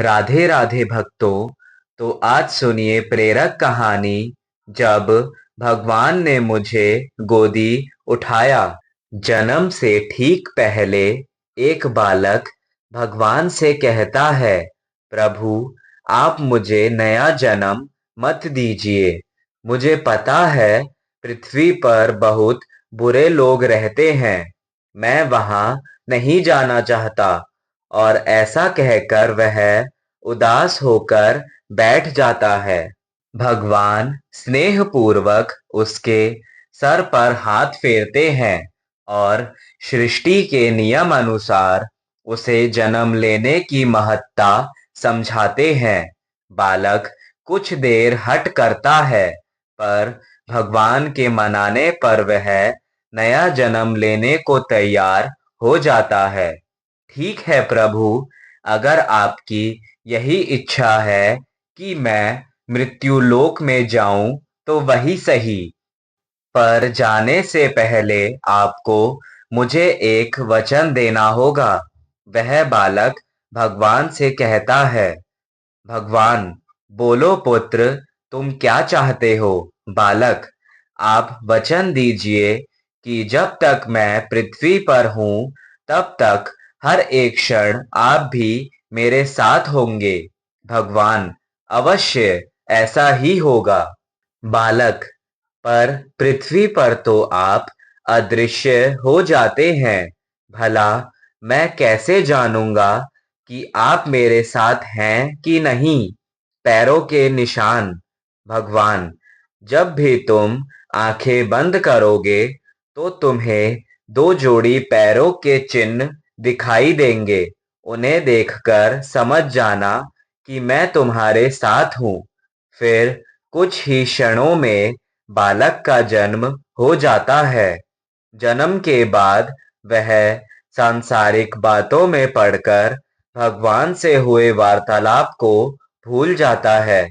राधे राधे भक्तों। तो आज सुनिए प्रेरक कहानी। जब भगवान ने मुझे गोदी उठाया। जन्म से ठीक पहले एक बालक भगवान से कहता है, प्रभु आप मुझे नया जन्म मत दीजिए। मुझे पता है पृथ्वी पर बहुत बुरे लोग रहते हैं। मैं वहां नहीं जाना चाहता। और ऐसा कहकर वह उदास होकर बैठ जाता है। भगवान स्नेहपूर्वक उसके सर पर हाथ फेरते हैं और सृष्टि के नियम अनुसार उसे जन्म लेने की महत्ता समझाते हैं। बालक कुछ देर हट करता है, पर भगवान के मनाने पर वह नया जन्म लेने को तैयार हो जाता है। ठीक है प्रभु, अगर आपकी यही इच्छा है कि मैं मृत्युलोक में जाऊं तो वही सही। पर जाने से पहले आपको मुझे एक वचन देना होगा। वह बालक भगवान से कहता है, भगवान बोलो पुत्र, तुम क्या चाहते हो। बालक, आप वचन दीजिए कि जब तक मैं पृथ्वी पर हूं तब तक हर एक क्षण आप भी मेरे साथ होंगे। भगवान, अवश्य ऐसा ही होगा। बालक, पर पृथ्वी पर तो आप अदृश्य हो जाते हैं। भला मैं कैसे जानूंगा कि आप मेरे साथ हैं कि नहीं। पैरों के निशान। भगवान, जब भी तुम आंखें बंद करोगे तो तुम्हें दो जोड़ी पैरों के चिन्ह दिखाई देंगे। उन्हें देखकर समझ जाना कि मैं तुम्हारे साथ हूं। फिर कुछ ही क्षणों में बालक का जन्म हो जाता है। जन्म के बाद वह सांसारिक बातों में पड़कर भगवान से हुए वार्तालाप को भूल जाता है।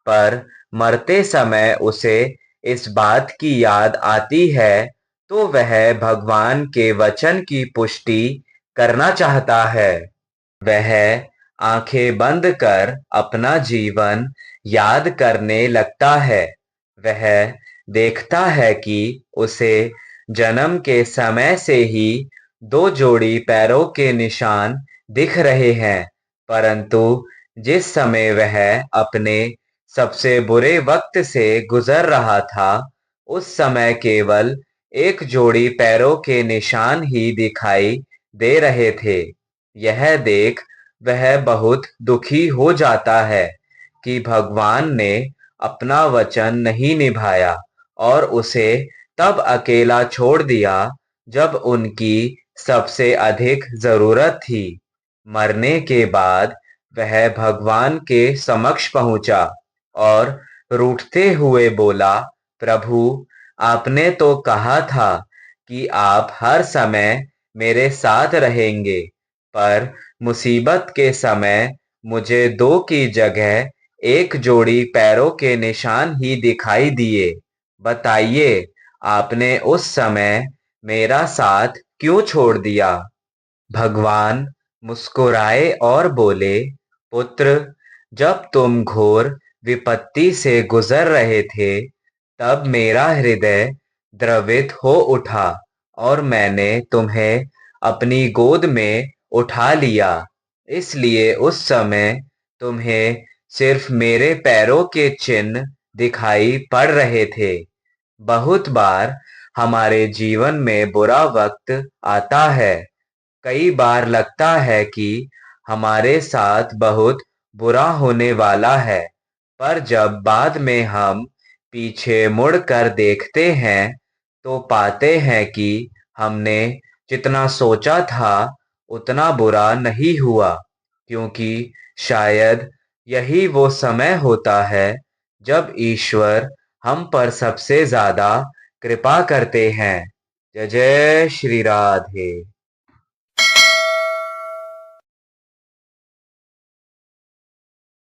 पर मरते समय उसे इस बात की याद आती है तो वह भगवान के वचन की पुष्टि करना चाहता है। वह आंखें बंद कर अपना जीवन याद करने लगता है। वह देखता है कि उसे जन्म के समय से ही दो जोड़ी पैरों के निशान दिख रहे हैं। परंतु जिस समय वह अपने सबसे बुरे वक्त से गुजर रहा था, उस समय केवल एक जोड़ी पैरों के निशान ही दिखाई दे रहे थे। यह देख वह बहुत दुखी हो जाता है कि भगवान ने अपना वचन नहीं निभाया और उसे तब अकेला छोड़ दिया जब उनकी सबसे अधिक जरूरत थी। मरने के बाद वह भगवान के समक्ष पहुंचा और रूठते हुए बोला, प्रभु आपने तो कहा था कि आप हर समय मेरे साथ रहेंगे, पर मुसीबत के समय मुझे दो की जगह एक जोड़ी पैरों के निशान ही दिखाई दिए। बताइए, आपने उस समय मेरा साथ क्यों छोड़ दिया। भगवान मुस्कुराए और बोले, पुत्र, जब तुम घोर विपत्ति से गुजर रहे थे तब मेरा हृदय द्रवित हो उठा और मैंने तुम्हें अपनी गोद में उठा लिया। इसलिए उस समय तुम्हें सिर्फ मेरे पैरों के चिन्ह दिखाई पड़ रहे थे। बहुत बार हमारे जीवन में बुरा वक्त आता है। कई बार लगता है कि हमारे साथ बहुत बुरा होने वाला है, पर जब बाद में हम पीछे मुड़कर देखते हैं तो पाते हैं कि हमने जितना सोचा था उतना बुरा नहीं हुआ, क्योंकि शायद यही वो समय होता है जब ईश्वर हम पर सबसे ज्यादा कृपा करते हैं। जय जय श्री राधे।